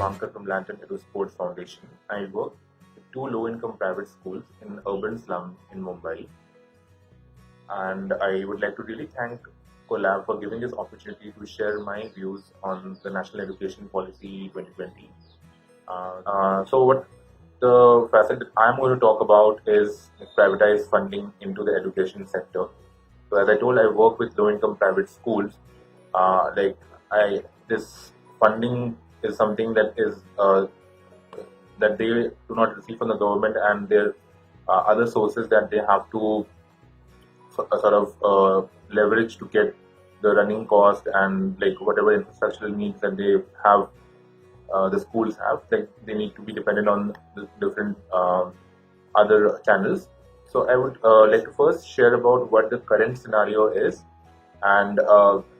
Shubhankar from Lantern Edusports Foundation. I work with two low-income private schools in urban slum in Mumbai, and I would like to really thank CoLab for giving this opportunity to share my views on the National Education Policy 2020. So what the facet that I'm going to talk about is privatized funding into the education sector. So as I told, I work with low-income private schools. This funding is something that is that they do not receive from the government, and there are other sources that they have to leverage to get the running cost and whatever infrastructural needs that they have. The schools have, they need to be dependent on the different other channels. So I would like to first share about what the current scenario is, and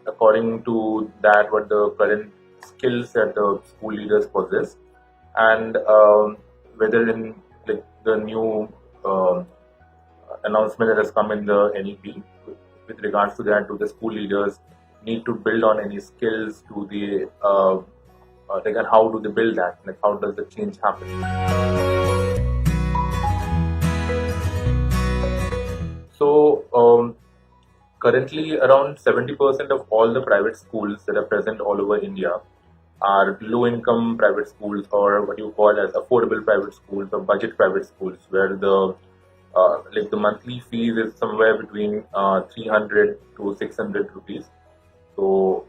according to that, what the current skills that the school leaders possess, and whether in the new announcement that has come in the NEP with regards to that, do the school leaders need to build on any skills to the and how do they build that? How does the change happen? So currently, around 70% of all the private schools that are present all over India are low-income private schools, or what you call as affordable private schools or budget private schools, where the the monthly fees is somewhere between 300 to 600 rupees. So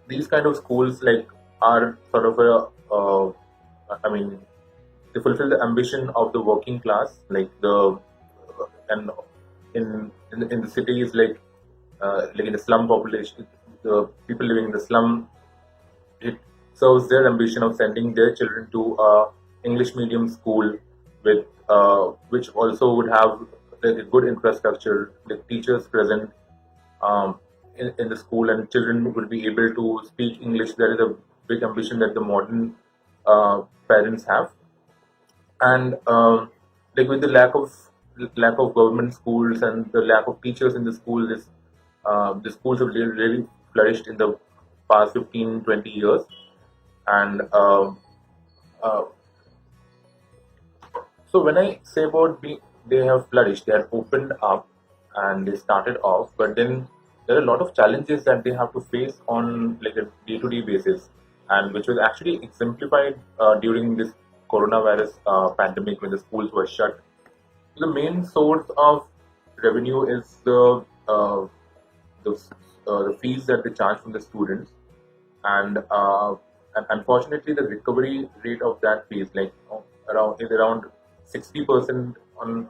these kind of schools are sort of they fulfill the ambition of the working class, and in the cities, in the slum population, the people living in the slum, it serves their ambition of sending their children to a English medium school with which also would have a good infrastructure, teachers present in the school, and children will be able to speak English. That is a big ambition that the modern parents have. And with the lack of government schools and the lack of teachers in the schools, the schools have really flourished in the past 15-20 years. And so when I say about they have flourished, they have opened up and they started off, but then there are a lot of challenges that they have to face on a day-to-day basis, and which was actually exemplified during this coronavirus pandemic when the schools were shut. The main source of revenue is the fees that they charge from the students, and unfortunately the recovery rate of that fee is around 60% in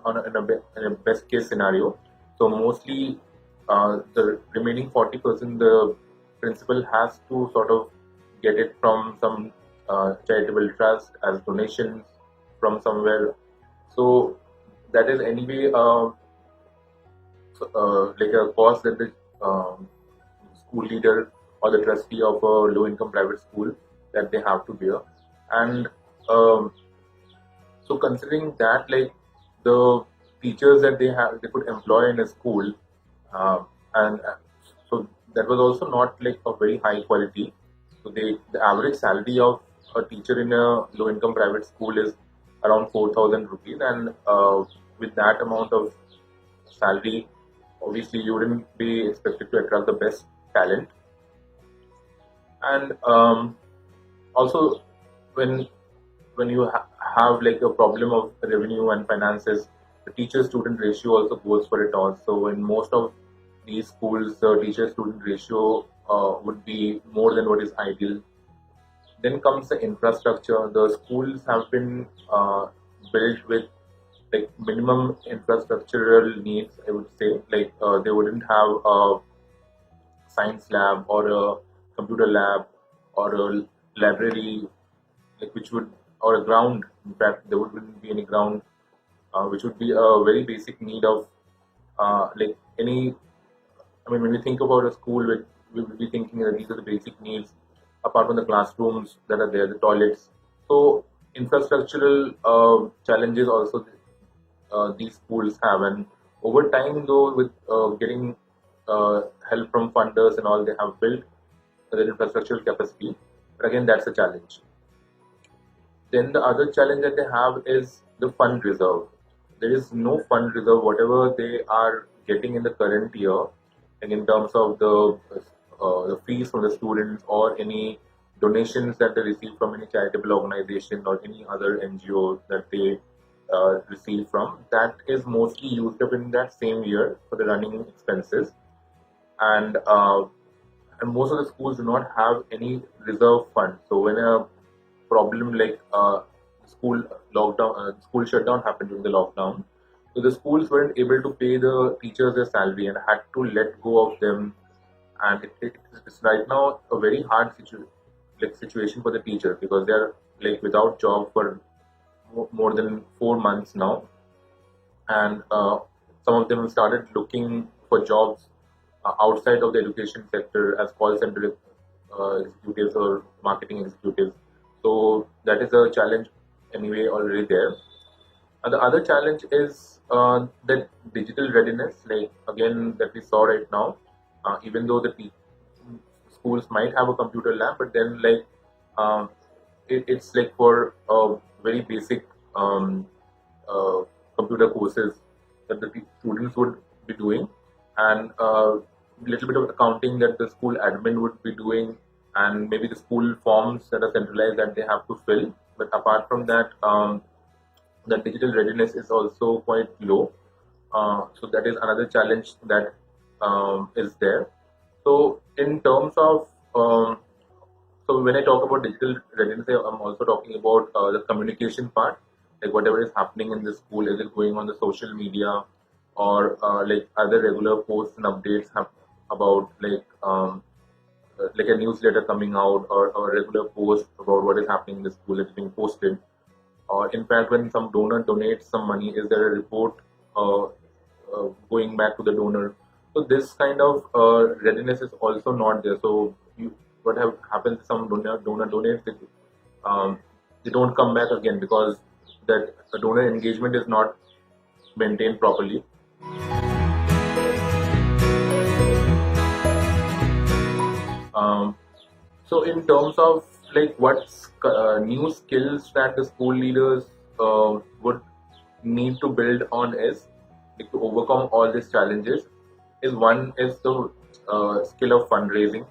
a best case scenario. So mostly the remaining 40%, the principal has to sort of get it from some charitable trust as donations from somewhere. So that is anyway a cost that the school leader or the trustee of a low-income private school that they have to bear. And so considering that, the teachers that they could employ in a school, so that was also not a very high quality. So the average salary of a teacher in a low-income private school is around 4,000 rupees, and with that amount of salary, obviously you wouldn't be expected to attract the best talent. And also when you have a problem of revenue and finances, the teacher-student ratio also goes for it all. So in most of these schools, the teacher-student ratio would be more than what is ideal. Then comes the infrastructure. The schools have been built with minimum infrastructural needs, I would say. They wouldn't have a science lab or a computer lab or a library, or a ground. In fact, there wouldn't be any ground, which would be a very basic need of any. When we think about a school, we will be thinking that these are the basic needs, apart from the classrooms that are there, the toilets. So infrastructural challenges also these schools have, and over time, though, with getting help from funders and all, they have built their infrastructural capacity. But again, that's a challenge. Then the other challenge that they have is the fund reserve. There is no fund reserve. Whatever they are getting in the current year, and in terms of the fees from the students or any donations that they receive from any charitable organization or any other NGO that they receive from, that is mostly used up in that same year for the running expenses. And most of the schools do not have any reserve fund. So when a problem like school school shutdown happened during the lockdown, so the schools weren't able to pay the teachers their salary and had to let go of them. And it's right now a very hard situation for the teachers because they're like without job for more than 4 months now, and some of them have started looking for jobs outside of the education sector as call center executives or marketing executives. So that is a challenge anyway already there. And the other challenge is the digital readiness, like again that we saw right now. Even though the schools might have a computer lab, but then like it's like for very basic uh, computer courses that the students would be doing, and a little bit of accounting that the school admin would be doing, and maybe the school forms that are centralized that they have to fill. But apart from that, the digital readiness is also quite low. So that is another challenge that is there. So in terms of so when I talk about digital readiness, I'm also talking about the communication part, like whatever is happening in the school, is it going on the social media or like other regular posts and updates about like a newsletter coming out or a regular post about what is happening in the school that's being posted. Or in fact, when some donor donates some money, is there a report going back to the donor? So this kind of readiness is also not there. So what happens? Some donor donates, they don't come back again because that the donor engagement is not maintained properly. Um, so in terms of like what new skills that the school leaders would need to build on is like, to overcome all these challenges is one is the skill of fundraising,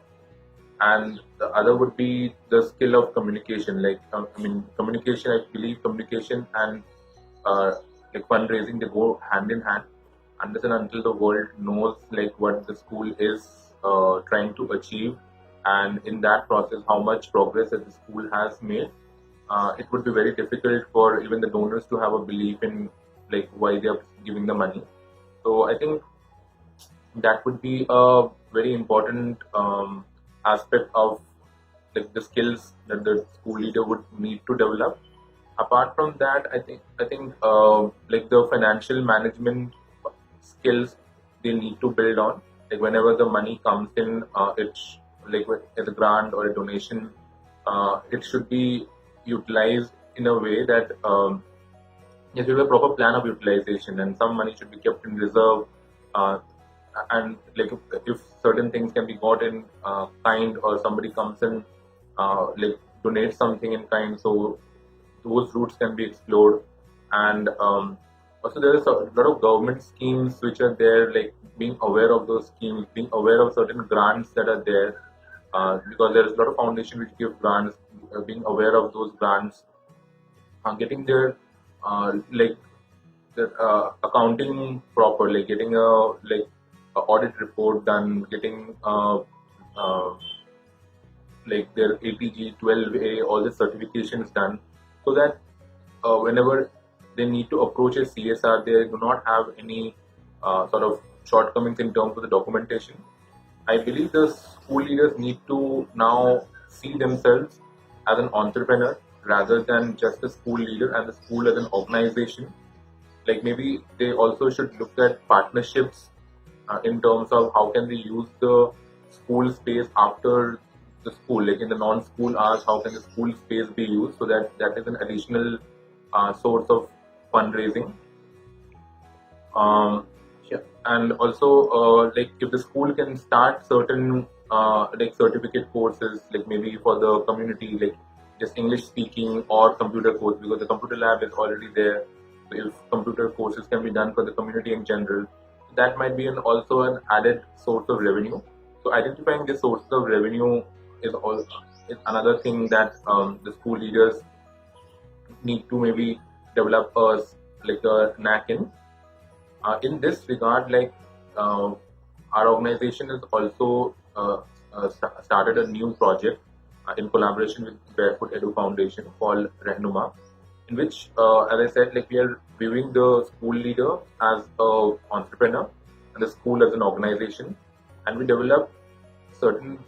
and the other would be the skill of communication. Like I mean communication, I believe communication and like fundraising, they go hand in hand unless and until the world knows like what the school is trying to achieve, and in that process how much progress that the school has made. It would be very difficult for even the donors to have a belief in like why they are giving the money. So I think that would be a very important aspect of like the skills that the school leader would need to develop. Apart from that, I think like the financial management skills they need to build on. Like whenever the money comes in, it's like as a grant or a donation, it should be utilized in a way that yes, we have a proper plan of utilization, and some money should be kept in reserve. Uh, and like if certain things can be got in kind, or somebody comes in like donate something in kind, so those routes can be explored. And also there is a lot of government schemes which are there, like being aware of those schemes, being aware of certain grants that are there, because there is a lot of foundation which give grants, being aware of those grants, getting their like the accounting proper, like getting a audit report done, getting like their ATG 12A, all the certifications done, so that whenever they need to approach a CSR, they do not have any sort of shortcomings in terms of the documentation. I believe the school leaders need to now see themselves as an entrepreneur rather than just a school leader and the school as an organization. Like maybe they also should look at partnerships in terms of how can they use the school space after the school, like in the non-school hours, how can the school space be used, so that that is an additional source of fundraising. um, yeah. And also like if the school can start certain like certificate courses, like maybe for the community, like just English speaking or computer course, because the computer lab is already there. So if computer courses can be done for the community in general, that might be also an added source of revenue. So identifying the sources of revenue is another thing that the school leaders need to maybe develop like a knack in. In this regard, like our organization has also started a new project in collaboration with Barefoot Edu Foundation called Rehnuma, in which, as I said, like we are viewing the school leader as a entrepreneur and the school as an organization, and we develop certain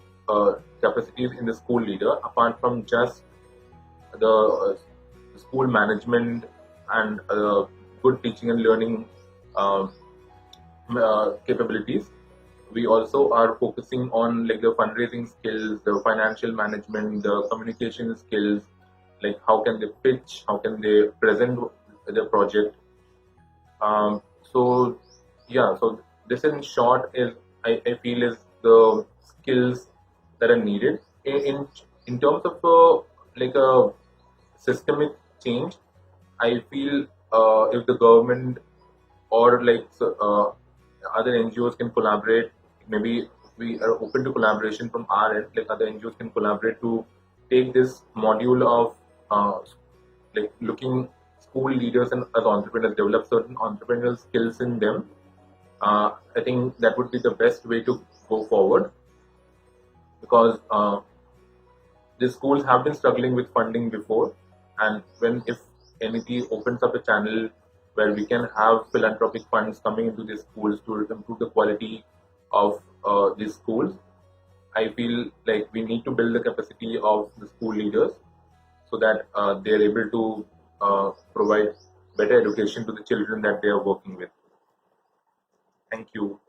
capacities in the school leader apart from just the school management and good teaching and learning uh, capabilities. We also are focusing on like the fundraising skills, the financial management, the communication skills, like how can they pitch, how can they present the project. So yeah, so this in short is I feel is the skills that are needed in terms of like a systemic change. I feel if the government or like other NGOs can collaborate, maybe we are open to collaboration from our end. Like other NGOs can collaborate to take this module of like looking school leaders and as entrepreneurs, develop certain entrepreneurial skills in them. I think that would be the best way to go forward, because the schools have been struggling with funding before, and when if NEP opens up a channel where we can have philanthropic funds coming into these schools to improve the quality of these schools, I feel like we need to build the capacity of the school leaders so that they are able to provide better education to the children that they are working with. Thank you.